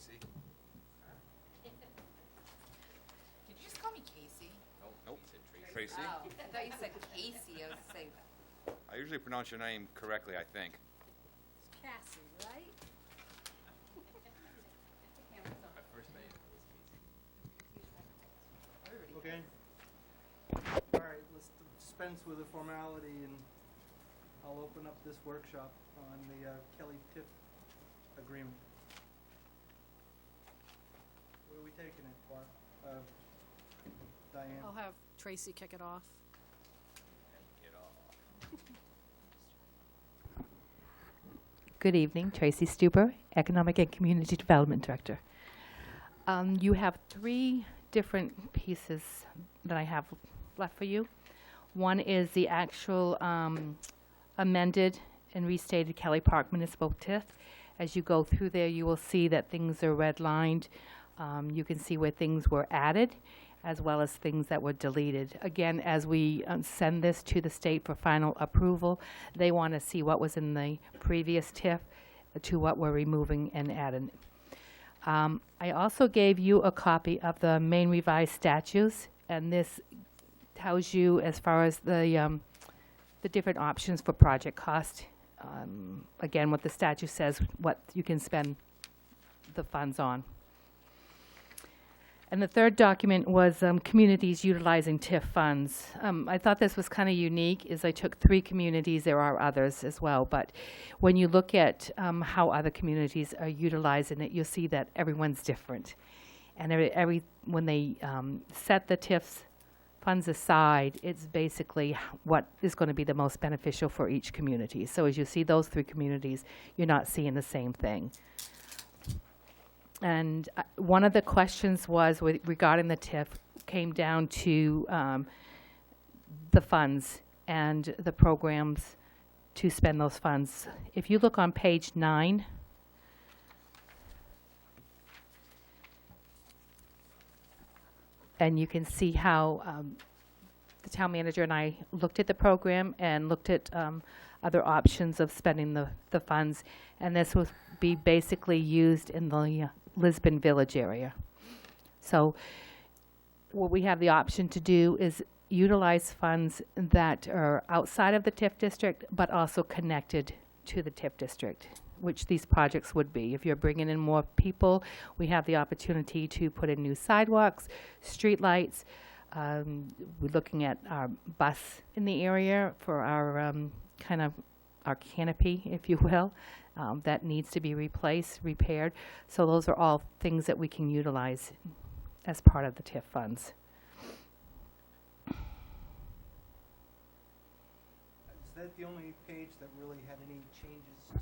Tracy. Did you just call me Casey? Nope. Tracy. Oh, I thought you said Casey. I was saying, I usually pronounce your name correctly, I think. It's Cassie, right? My first name was Casey. everybody. Okay. All right, let's dispense with the formality and I'll open up this workshop on the Kelly TIF agreement. Where are we taking it, Barb? Diane? I'll have Tracy kick it off. Get off. Good evening, Tracy Stuber, Economic and Community Development Director. You have three different pieces that I have left for you. One is the actual amended and restated Kelly Park Municipal TIF. As you go through there, you will see that things are redlined. You can see where things were added, as well as things that were deleted. Again, as we send this to the state for final approval, they want to see what was in the previous TIF to what we're removing and adding. I also gave you a copy of the Maine revised statutes, and this tells you as far as the different options for project cost. Again, what the statute says, what you can spend the funds on. And the third document was communities utilizing TIF funds. I thought this was kind of unique, is I took 3 communities, there are others as well, but when you look at how other communities are utilizing it, you'll see that everyone's different. And when they set the TIFs funds aside, it's basically what is going to be the most beneficial for each community. So as you see those 3 communities, you're not seeing the same thing. And one of the questions was regarding the TIF came down to the funds and the programs to spend those funds. If you look on page 9, and you can see how the town manager and I looked at the program and looked at other options of spending the funds, and this will be basically used in the Lisbon Village area. So what we have the option to do is utilize funds that are outside of the TIF district, but also connected to the TIF district, which these projects would be. If you're bringing in more people, we have the opportunity to put in new sidewalks, street lights. We're looking at our bus in the area for our kind of our canopy, if you will, that needs to be replaced, repaired. So those are all things that we can utilize as part of the TIF funds. Is that the only page that really had any changes to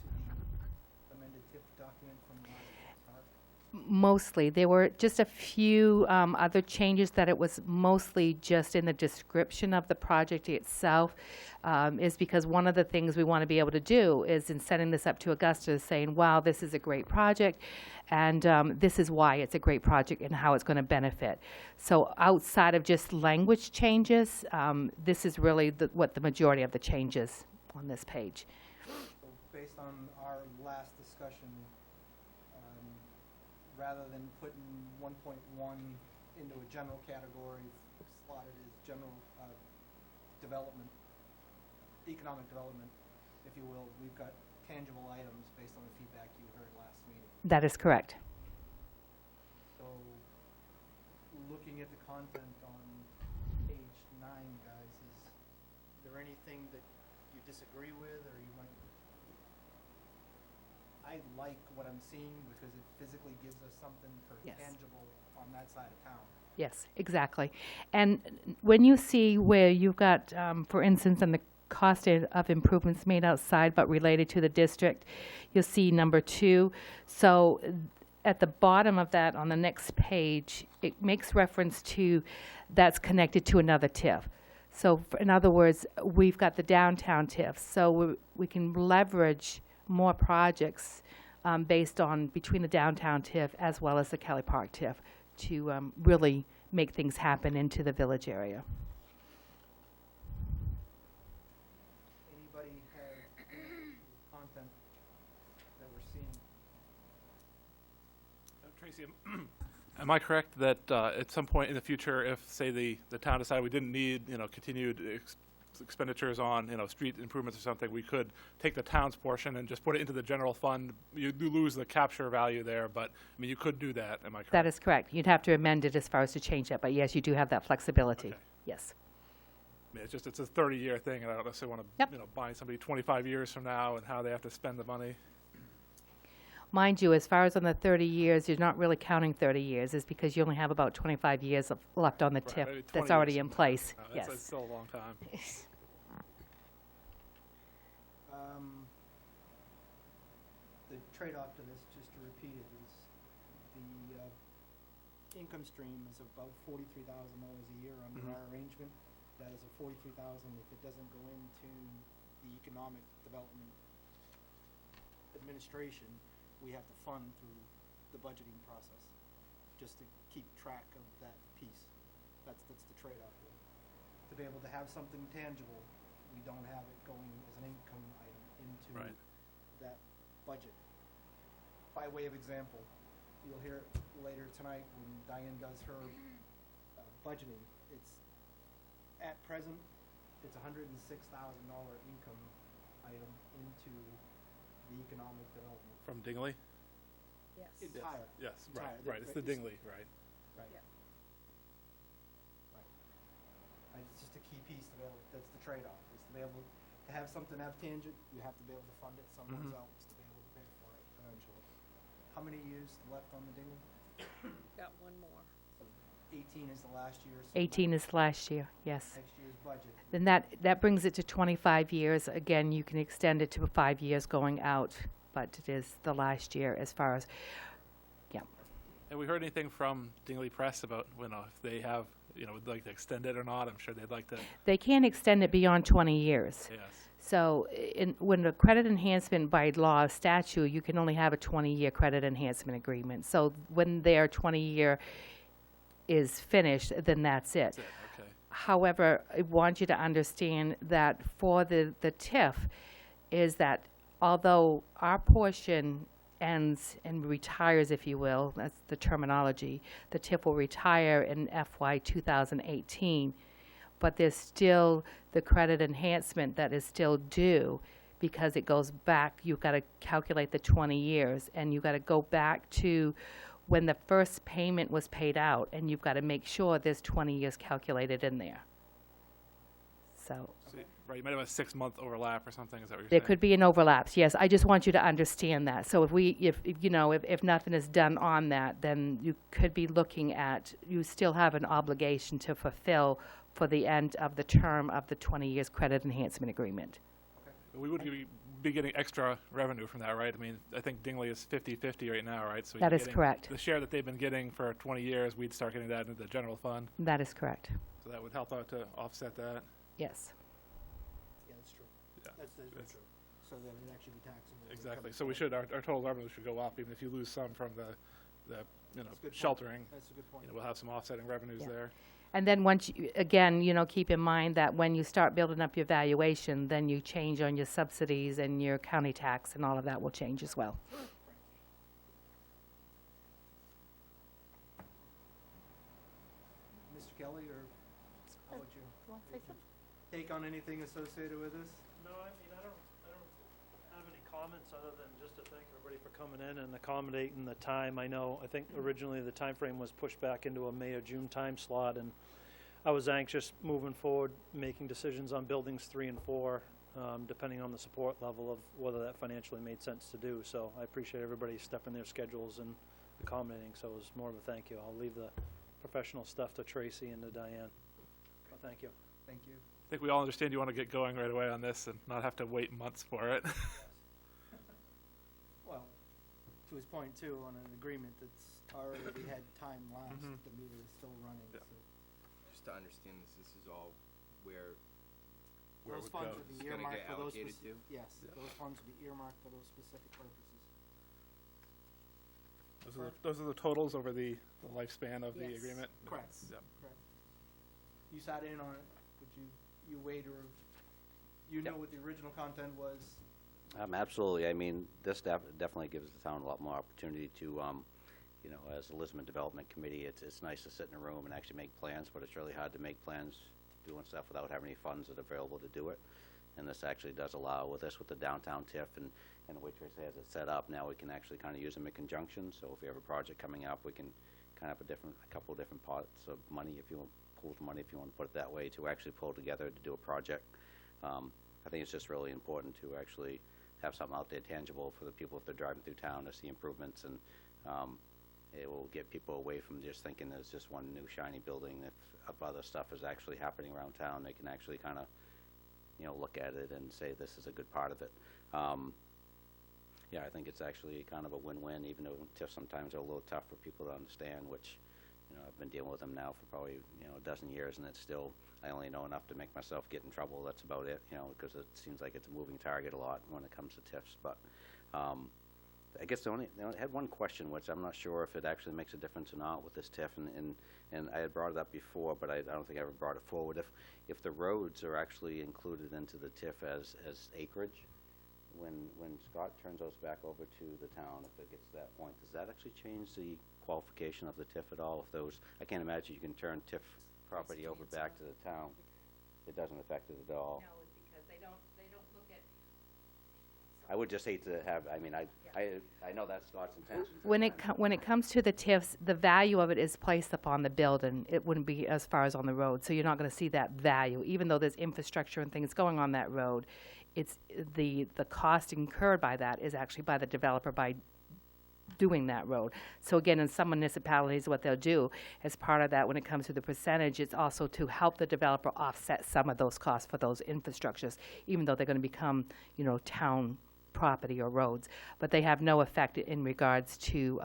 the amended TIF document from last time? Mostly. There were just a few other changes that it was mostly just in the description of the project itself, is because one of the things we want to be able to do is in setting this up to Augusta is saying, wow, this is a great project, and this is why it's a great project and how it's going to benefit. So outside of just language changes, this is really what the majority of the changes on this page. So based on our last discussion, rather than putting 1.1 into a general category, slotted as general development, economic development, if you will, we've got tangible items based on the feedback you heard last meeting. That is correct. So looking at the content on page 9, guys, is there anything that you disagree with or you might? I like what I'm seeing because it physically gives us something for Yes. tangible on that side of town. Yes, exactly. And when you see where you've got, for instance, in the cost of improvements made outside but related to the district, you'll see number 2. So at the bottom of that on the next page, it makes reference to that's connected to another TIF. So in other words, we've got the downtown TIF. So we can leverage more projects based on between the downtown TIF as well as the Kelly Park TIF to really make things happen into the village area. Anybody have content that we're seeing? Tracy, am I correct that at some point in the future, if, say, the town decided we didn't need, continued expenditures on, street improvements or something, we could take the town's portion and just put it into the general fund? You do lose the capture value there, but, I mean, you could do that, am I correct? That is correct. You'd have to amend it as far as to change that, but yes, you do have that flexibility. Okay. Yes. I mean, it's a 30-year thing, and I don't necessarily want to, Yep. bind somebody 25 years from now and how they have to spend the money. Mind you, as far as on the 30 years, you're not really counting 30 years, is because you only have about 25 years left on the Right, TIF maybe 20 that's years already in from now. place. No, Yes. That's still a long time. The trade-off to this, just to repeat it, is the income stream is about $43,000 a year under Mhm. our arrangement. That is a $43,000 if it doesn't go into the economic development administration, we have to fund through the budgeting process, just to keep track of that piece. That's the trade-off here. To be able to have something tangible, we don't have it going as an income item into Right. that budget. By way of example, you'll hear it later tonight when Diane does her budgeting. It's, at present, it's $106,000 income item into the economic development. From Dingley? Yes. Entire. Yes, Entire. right. It's the Dingley, right. Right. Yeah. Right. It's just a key piece to be able, that's the trade-off, is to be able to have something have tangent, you have to be able to fund it somewhere Mhm. else to be able to pay for it eventually. How many years left on the Dingley? Got one more. So 18 is the last year. So 18 is last year, yes. next year's budget. Then that brings it to 25 years. Again, you can extend it to 5 years going out, but it is the last year as far as, Have we heard anything from Dingley Press about, if they have, would like to extend it or not? I'm sure they'd like to, they can't extend it beyond 20 years. yes. So when the credit enhancement by law of statute, you can only have a 20-year credit enhancement agreement. So when their 20-year is finished, then that's it. That's it, okay. However, I want you to understand that for the TIF is that although our portion ends and retires, if you will, that's the terminology, the TIF will retire in FY 2018, but there's still the credit enhancement that is still due because it goes back, you've got to calculate the 20 years, and you've got to go back to when the first payment was paid out, and you've got to make sure there's 20 years calculated in there. So So, right, you might have a 6-month overlap or something, is that what you're there saying? could be an overlaps, yes. I just want you to understand that. So if nothing is done on that, then you could be looking at, you still have an obligation to fulfill for the end of the term of the 20 years credit enhancement agreement. We would be getting extra revenue from that, right? I mean, I think Dingley is 50-50 right now, right? So That you're is getting correct. The share that they've been getting for 20 years, we'd start getting that into the general fund. That is correct, So that would help out to offset that. yes. Yeah, that's true. Yeah. That's true. So that it actually be taxable. Exactly. So we should, our total revenue should go up, even if you lose some from the That's a good point. sheltering. That's a good point. We'll have some offsetting revenues Yeah. there. And then once, again, keep in mind that when you start building up your valuation, then you change on your subsidies and your county tax, and all of that will change as well. Mr. Kelly, or how about you? Take on anything associated with this? No, I mean, I don't have any comments other than just to thank everybody for coming in and accommodating the time. I think originally the time frame was pushed back into a May or June time slot, and I was anxious moving forward, making decisions on buildings 3 and 4, depending on the support level of whether that financially made sense to do. So I appreciate everybody stepping their schedules and accommodating, so it was more of a thank you. I'll leave the professional stuff to Tracy and to Diane. Well, thank you. Thank you. I think we all understand you want to get going right away on this and not have to wait months for it. Well, to his point too, on an agreement that's already had time lapsed, Mhm. the meter is still running, Yeah. so. Just to understand this is all where Where it Those would funds go. would It's be gonna earmarked get for those allocated speci- to? Yes, Yeah. those funds would be earmarked for those specific purposes. Those are the totals over the lifespan of the Yes. agreement? Correct. Yep. Correct. You sat in on it, would you wait, or you know what the original content was? Absolutely. I mean, this definitely gives the town a lot more opportunity to, you know, as the Lisbon Development Committee, it's nice to sit in a room and actually make plans, but it's really hard to make plans doing stuff without having any funds that are available to do it. And this actually does allow, with the downtown TIF and the way Tracy has it set up, now we can actually kind of use them in conjunction. So if we have a project coming up, we can kind of have a couple of different pots of money, if you want, pools of money, if you want to put it that way, to actually pull together to do a project. I think it's just really important to actually have something out there tangible for the people if they're driving through town to see improvements, and it will get people away from just thinking there's just one new shiny building. If other stuff is actually happening around town, they can actually kind of, you know, look at it and say this is a good part of it. Yeah, I think it's actually kind of a win-win, even though TIFs sometimes are a little tough for people to understand, which, you know, I've been dealing with them now for probably, you know, a dozen years, and it's still, I only know enough to make myself get in trouble. That's about it, you know, because it seems like it's a moving target a lot when it comes to TIFs. But I guess I had one question, which I'm not sure if it actually makes a difference or not with this TIF, and I had brought it up before, but I don't think I ever brought it forward. If the roads are actually included into the TIF as acreage, when Scott turns those back over to the town, if it gets to that point, does that actually change the qualification of the TIF at all? If those, I can't imagine you can turn TIF property over back to the town. It doesn't affect it at all. No, it's because they don't look at. I would just hate to have, I mean, I know that's Scott's intention. When it comes to the TIFs, the value of it is placed upon the building. It wouldn't be as far as on the road, so you're not going to see that value. Even though there's infrastructure and things going on that road, it's the cost incurred by that is actually by the developer by doing that road. So again, in some municipalities, what they'll do as part of that, when it comes to the percentage, it's also to help the developer offset some of those costs for those infrastructures, even though they're going to become, you know, town property or roads. But they have no effect in regards to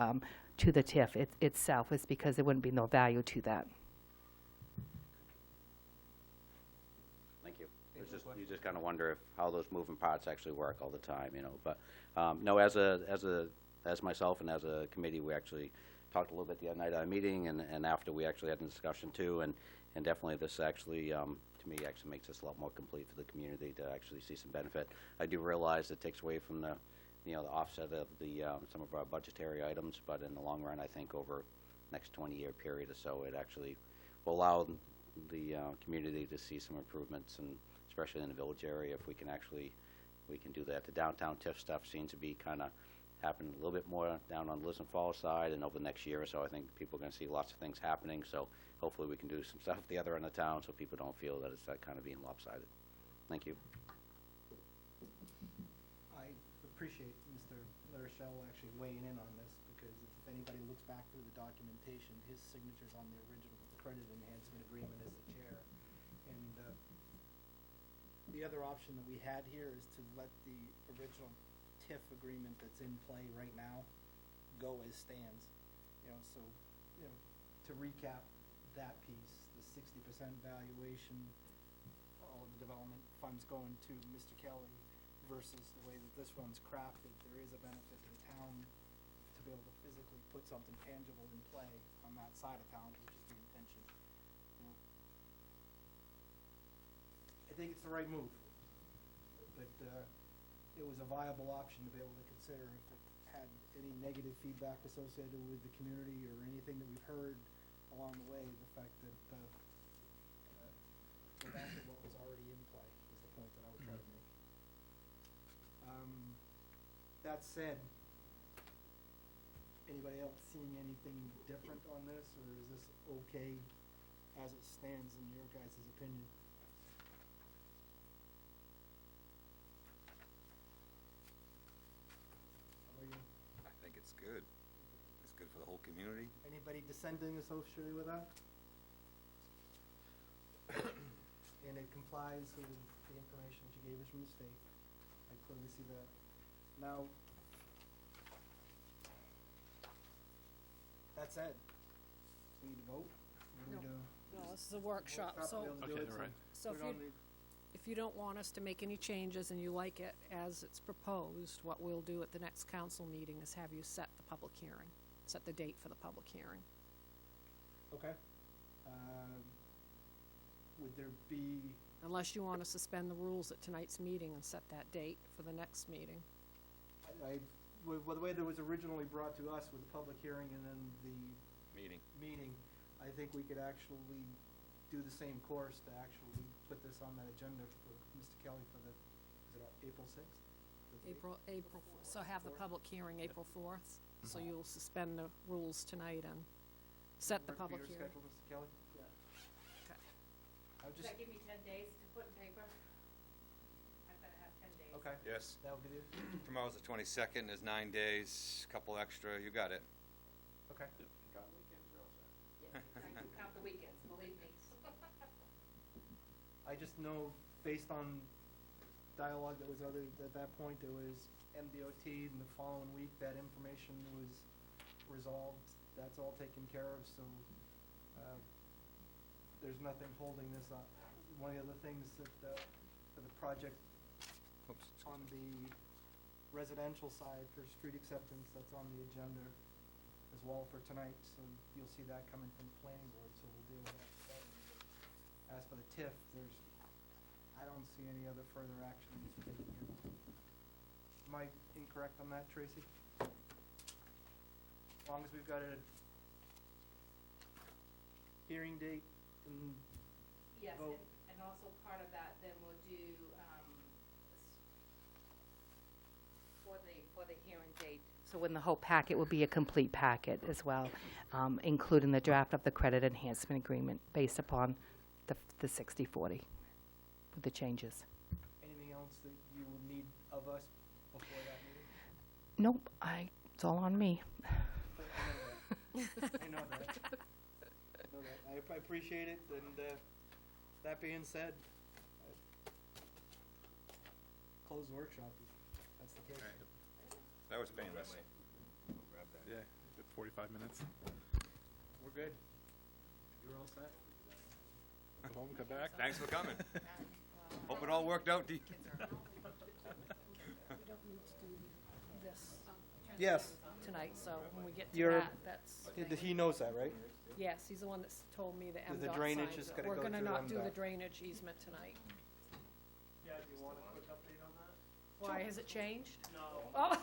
the TIF itself. It's because there wouldn't be no value to that. Thank you. It's just, you just kind of wonder how those moving parts actually work all the time, you know. But no, as myself and as a committee, we actually talked a little bit the other night at a meeting, and after we actually had a discussion too, and definitely this actually, to me, actually makes this a lot more complete for the community to actually see some benefit. I do realize it takes away from the, you know, the offset of the some of our budgetary items, but in the long run, I think over the next 20-year period or so, it actually will allow the community to see some improvements, and especially in the village area, if we can do that. The downtown TIF stuff seems to be kind of happening a little bit more down on Lisbon Falls side, and over the next year or so, I think people are going to see lots of things happening. So hopefully we can do some stuff at the other end of town so people don't feel that it's that kind of being lopsided. Thank you. I appreciate Mr. Larichelle actually weighing in on this, because if anybody looks back through the documentation, his signature's on the original credit enhancement agreement as the chair. And the other option that we had here is to let the original TIF agreement that's in play right now go as stands. You know, so, you know, to recap that piece, the 60% valuation, all the development funds going to Mr. Kelly versus the way that this one's crafted, there is a benefit to the town to be able to physically put something tangible in play on that side of town, which is the intention. You know, I think it's the right move, but it was a viable option to be able to consider if it had any negative feedback associated with the community or anything that we've heard along the way. The fact that go back to what was already in play is the point that I would try to make. That said, anybody else seeing anything different on this, or is this okay as it stands in your guys' opinion? I think it's good. It's good for the whole community. Anybody dissenting associated with that? And it complies with the information that you gave us from the state. I clearly see that. Now, that said, we need to vote? We No. need to No, this is a workshop, workshop, so, be able to do Okay, it, all right. so put it on if you don't want us to make any changes and you like it as it's proposed, what we'll do at the next council meeting is have you set the public hearing, set the date for the public hearing. Okay. Would there be, Unless you want to suspend the rules at tonight's meeting and set that date for the next meeting. I the way that was originally brought to us with the public hearing and then the meeting, I think we could actually do the same course to actually put this on that agenda for Mr. Kelly for the, is it April 6th? So have the public hearing April 4th, so you'll suspend the rules tonight and set the Work for public your hearing. schedule, Mr. Kelly? Yeah. Okay. I would Does just, that give me 10 days to put in paper? I've got to have 10 days. okay, Yes, that would be it, tomorrow's the 22nd, there's 9 days, couple extra, you got it. okay. Yeah, I can count the weekends, believe me. I just know, based on dialogue that was at that point, there was MDOT, and the following week, that information was resolved. That's all taken care of, so, there's nothing holding this up. One of the other things that, for the project Oops. on the residential side for street acceptance, that's on the agenda as well for tonight, so you'll see that coming from the planning board, so we'll deal with that. As for the TIF, I don't see any other further action that's taken here. Am I incorrect on that, Tracy? As long as we've got a hearing date and Yes, vote. and also part of that, then we'll do, for the hearing date. So when the whole packet will be a complete packet as well, including the draft of the credit enhancement agreement based upon the 60/40 with the changes. anything else that you would need of us before that meeting? Nope, it's all on me. I know that. I appreciate it, and, that being said, close the workshop, if that's the case. That was painless. We'll grab that. Yeah, good 45 minutes. We're good. You're all set? Go home, come back. Thanks for coming. Hope it all worked out. We don't need to do this Yes, tonight, so when we get to You're- that, that's, he knows that, right? yes, he's the one that's told me that The MDOT drainage signs is it. gonna We're go gonna through not do the MDOT. drainage easement tonight. Yeah, do you want a quick update on that? Why, has it changed? No. Oh,